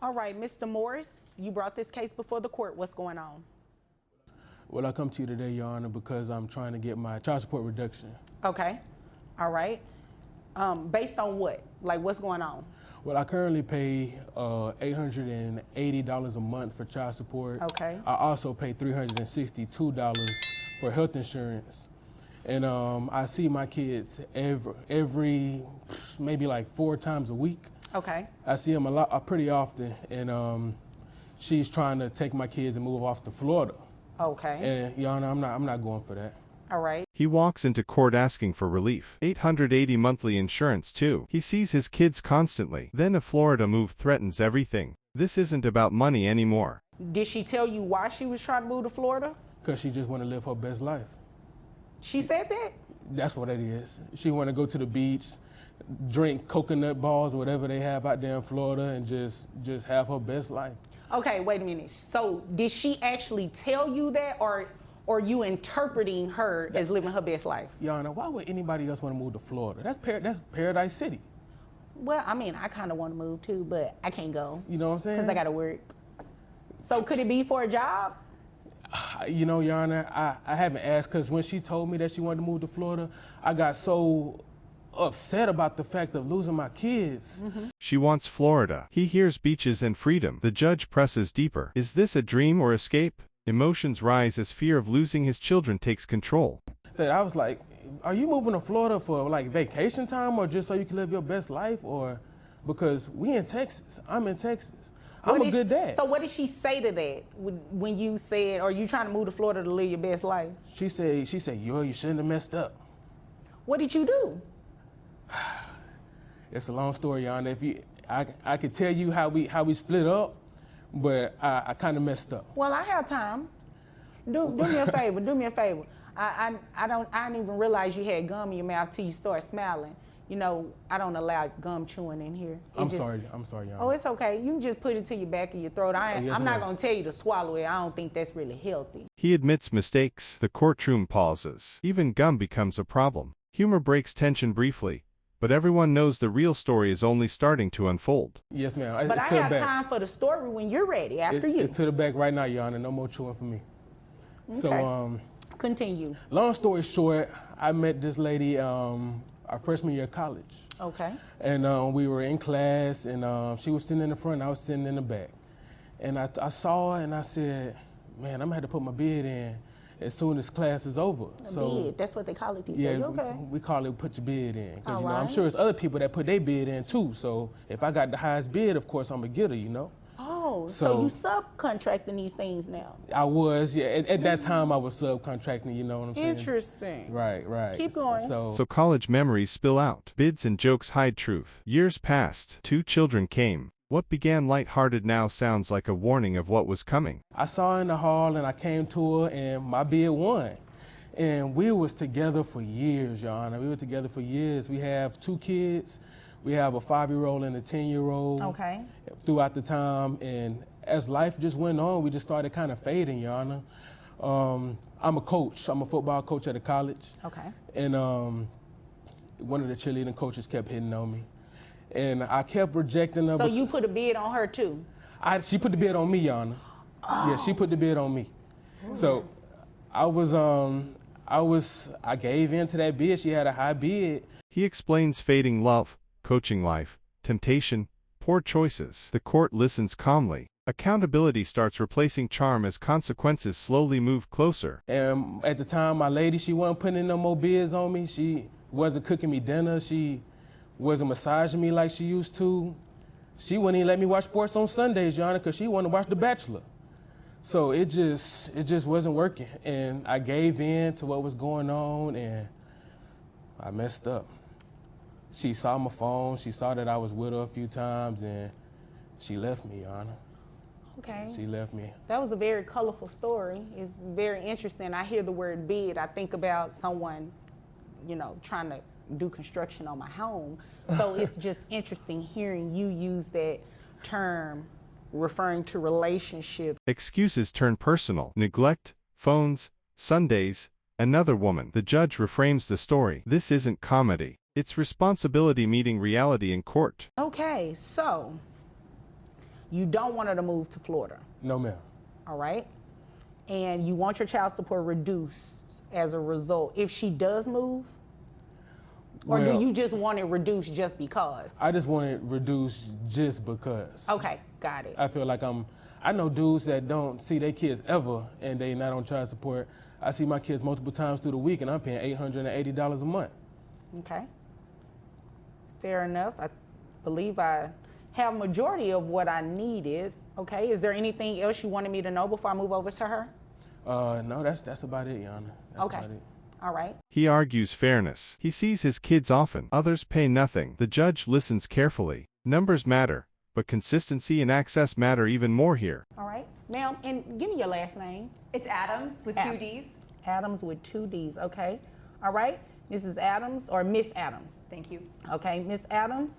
All right, Mr. Morris, you brought this case before the court. What's going on? Well, I come to you today, Your Honor, because I'm trying to get my child support reduction. Okay. All right. Based on what? Like, what's going on? Well, I currently pay $880 a month for child support. Okay. I also pay $362 for health insurance. And I see my kids every maybe like 4 times a week. Okay. I see them pretty often, and she's trying to take my kids and move off to Florida. Okay. And Your Honor, I'm not going for that. All right. He walks into court asking for relief. $880 monthly insurance too. He sees his kids constantly. Then a Florida move threatens everything. This isn't about money anymore. Did she tell you why she was trying to move to Florida? Because she just want to live her best life. She said that? That's what it is. She want to go to the beach, drink coconut balls or whatever they have out there in Florida, and just have her best life. Okay, wait a minute. So did she actually tell you that, or you interpreting her as living her best life? Your Honor, why would anybody else want to move to Florida? That's Paradise City. Well, I mean, I kind of want to move too, but I can't go. You know what I'm saying? Because I got to work. So could it be for a job? You know, Your Honor, I haven't asked, because when she told me that she wanted to move to Florida, I got so upset about the fact of losing my kids. Mm-hmm. She wants Florida. He hears beaches and freedom. The judge presses deeper. Is this a dream or escape? Emotions rise as fear of losing his children takes control. That I was like, are you moving to Florida for like vacation time, or just so you can live your best life, or because we in Texas? I'm in Texas. I'm a good dad. So what did she say to that when you said, are you trying to move to Florida to live your best life? She said, you shouldn't have messed up. What did you do? It's a long story, Your Honor. I could tell you how we split up, but I kind of messed up. Well, I have time. Do me a favor. Do me a favor. I didn't even realize you had gum in your mouth till you start smiling. You know, I don't allow gum chewing in here. I'm sorry, Your Honor. Oh, it's okay. You can just put it to your back of your throat. Yes, I'm not going to tell you to swallow it. I don't think that's really healthy. He admits mistakes. The courtroom pauses. Even gum becomes a problem. Humor breaks tension briefly, but everyone knows the real story is only starting to unfold. Yes, ma'am. But I have time for the story when you're ready, after you. It's to the back right now, Your Honor. No more chewing for me. Okay. So, continue. Long story short, I met this lady our freshman year of college. Okay. And we were in class, and she was sitting in the front, I was sitting in the back. And I saw her, and I said, man, I'm gonna have to put my bid in as soon as class is over. Bid, that's what they call it these days. Yeah, okay. we call it put your bid in. Because you know, right. I'm sure there's other people that put their bid in too. So if I got the highest bid, of course I'm a getter, you know. Oh, so you subcontracting these things now? I was, yeah. At that time, I was subcontracting, you know what I'm saying? Interesting. Right. Keep going. So college memories spill out. Bids and jokes hide truth. Years passed. 2 children came. What began lighthearted now sounds like a warning of what was coming. I saw her in the hall, and I came to her, and my bid won. And we was together for years, Your Honor. We were together for years. We have 2 kids. We have a 5-year-old and a 10-year-old. Okay. Throughout the time, and as life just went on, we just started kind of fading, Your Honor. I'm a coach. I'm a football coach at a college. Okay. And one of the cheerleading coaches kept hitting on me, and I kept rejecting her. So you put a bid on her too? She put the bid on me, Your Honor. Oh. Yeah, she put the bid on me. So I gave in to that bid. She had a high bid. He explains fading love, coaching life, temptation, poor choices. The court listens calmly. Accountability starts replacing charm as consequences slowly move closer. And at the time, my lady, she wasn't putting in no more bids on me. She wasn't cooking me dinner. She wasn't massaging me like she used to. She wouldn't even let me watch sports on Sundays, Your Honor, because she wanted to watch The Bachelor. So it just wasn't working. And I gave in to what was going on, and I messed up. She saw my phone. She saw that I was with her a few times, and she left me, Your Honor. Okay. She left me. That was a very colorful story. It's very interesting. I hear the word bid. I think about someone, you know, trying to do construction on my home. So it's just interesting hearing you use that term referring to relationships. Excuses turn personal. Neglect, phones, Sundays, another woman. The judge reframes the story. This isn't comedy. It's responsibility meeting reality in court. Okay, so You don't want her to move to Florida, No, ma'am. all right? And you want your child support reduced as a result if she does move? Or Well, do you just want it reduced just because? I just want it reduced just because. Okay, got it. I feel like I know dudes that don't see their kids ever and they not on child support. I see my kids multiple times through the week and I'm paying $880 a month. Okay. Fair enough. I believe I have majority of what I needed. Okay, is there anything else you wanted me to know before I move over to her? No, that's about it, Your Honor. That's Okay. about it. All right. He argues fairness. He sees his kids often. Others pay nothing. The judge listens carefully. Numbers matter, but consistency and access matter even more here. All right. Ma'am, and give me your last name. It's Adams with two D's. Adams with 2 D's. Okay. All right. Mrs. Adams or Miss Adams. Thank you. Okay, Miss Adams.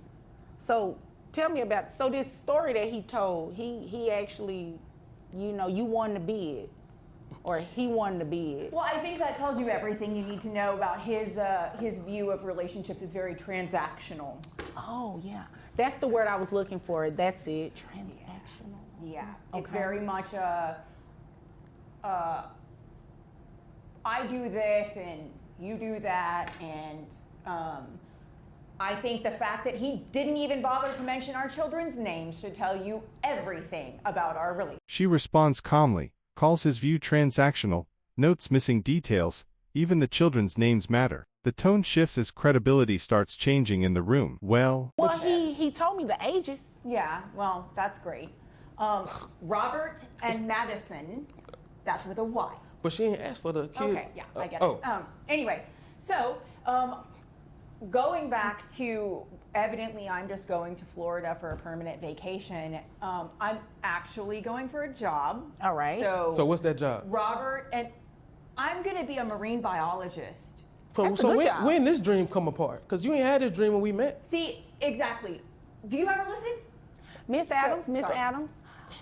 So tell me about, so this story that he told, he actually, you know, you won the bid. Or he won the bid. Well, I think that tells you everything you need to know about his view of relationships is very transactional. Oh, yeah. That's the word I was looking for. That's it. Transactional. Yeah. Okay. It's very much I do this and you do that, and I think the fact that he didn't even bother to mention our children's names should tell you everything about our relationship. She responds calmly, calls his view transactional, notes missing details, even the children's names matter. The tone shifts as credibility starts changing in the room. Well, He told me the ages. Yeah, well, that's great. Robert and Madison, that's with a Y. But she ain't asked for the kid. Okay, yeah, I get oh. it. Anyway, so going back to, evidently I'm just going to Florida for a permanent vacation. I'm actually going for a job. All right. So what's that job? Robert, and I'm going to be a marine biologist. That's a good job. When this dream come apart? Because you ain't had this dream when we met. See, exactly. Do you ever listen? Miss Adams, Miss sorry. Adams,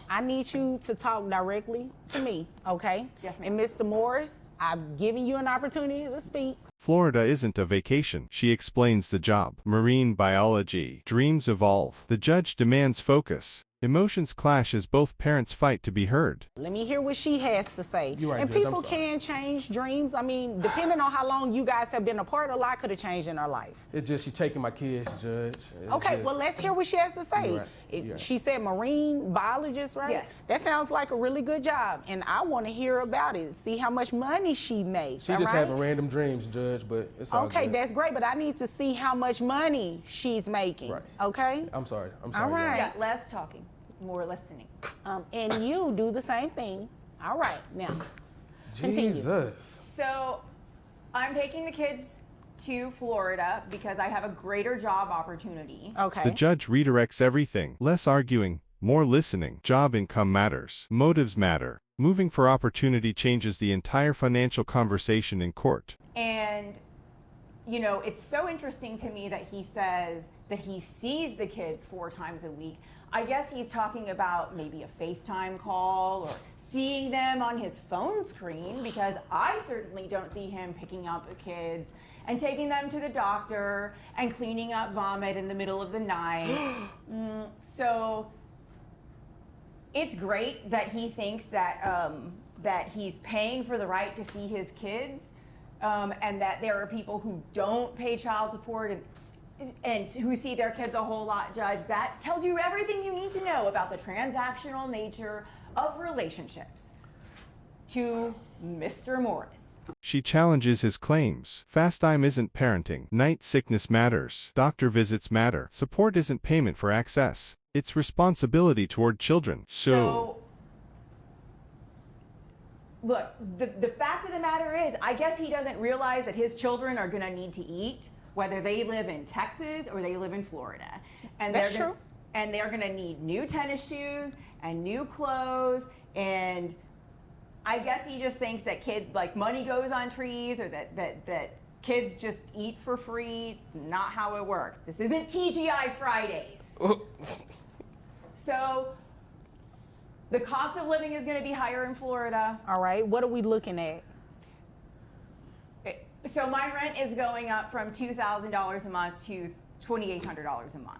I need you to talk directly to me, okay? Yes, ma'am. And Mr. Morris, I've given you an opportunity to speak. Florida isn't a vacation. She explains the job. Marine biology. Dreams evolve. The judge demands focus. Emotions clash as both parents fight to be heard. Let me hear what she has to say. You're right, and Judge, I'm people sorry. can change dreams. I mean, depending on how long you guys have been apart, a lot could have changed in her life. It's just she taking my kids, Judge. It's Okay, just- well, let's hear what she has to say. You're right. You're right. She said marine biologist, right? Yes. That sounds like a really good job, and I want to hear about it. See how much money she makes. She all just right? having random dreams, Judge, but it's all Okay, good. that's great, but I need to see how much money she's making. Right. Okay? I'm sorry. All Your Honor. right. Yeah, less talking, more listening. And you do the same thing. All right, now. Continue. Jesus. So I'm taking the kids to Florida because I have a greater job opportunity. Okay. The judge redirects everything. Less arguing, more listening. Job income matters. Motives matter. Moving for opportunity changes the entire financial conversation in court. And, you know, it's so interesting to me that he says that he sees the kids 4 times a week. I guess he's talking about maybe a FaceTime call or seeing them on his phone screen, because I certainly don't see him picking up the kids and taking them to the doctor and cleaning up vomit in the middle of the night. So it's great that he thinks that that he's paying for the right to see his kids, and that there are people who don't pay child support and who see their kids a whole lot, Judge. That tells you everything you need to know about the transactional nature of relationships. To Mr. Morris. She challenges his claims. Fast time isn't parenting. Night sickness matters. Doctor visits matter. Support isn't payment for access. It's responsibility toward children. So look, the fact of the matter is, I guess he doesn't realize that his children are going to need to eat, whether they live in Texas or they live in Florida. And That's true. And they're going to need new tennis shoes and new clothes, and I guess he just thinks that money goes on trees, or that kids just eat for free. It's not how it works. This isn't TGI Fridays. So the cost of living is going to be higher in Florida. All right, what are we looking at? So my rent is going up from $2,000 a month to $2,800 a month.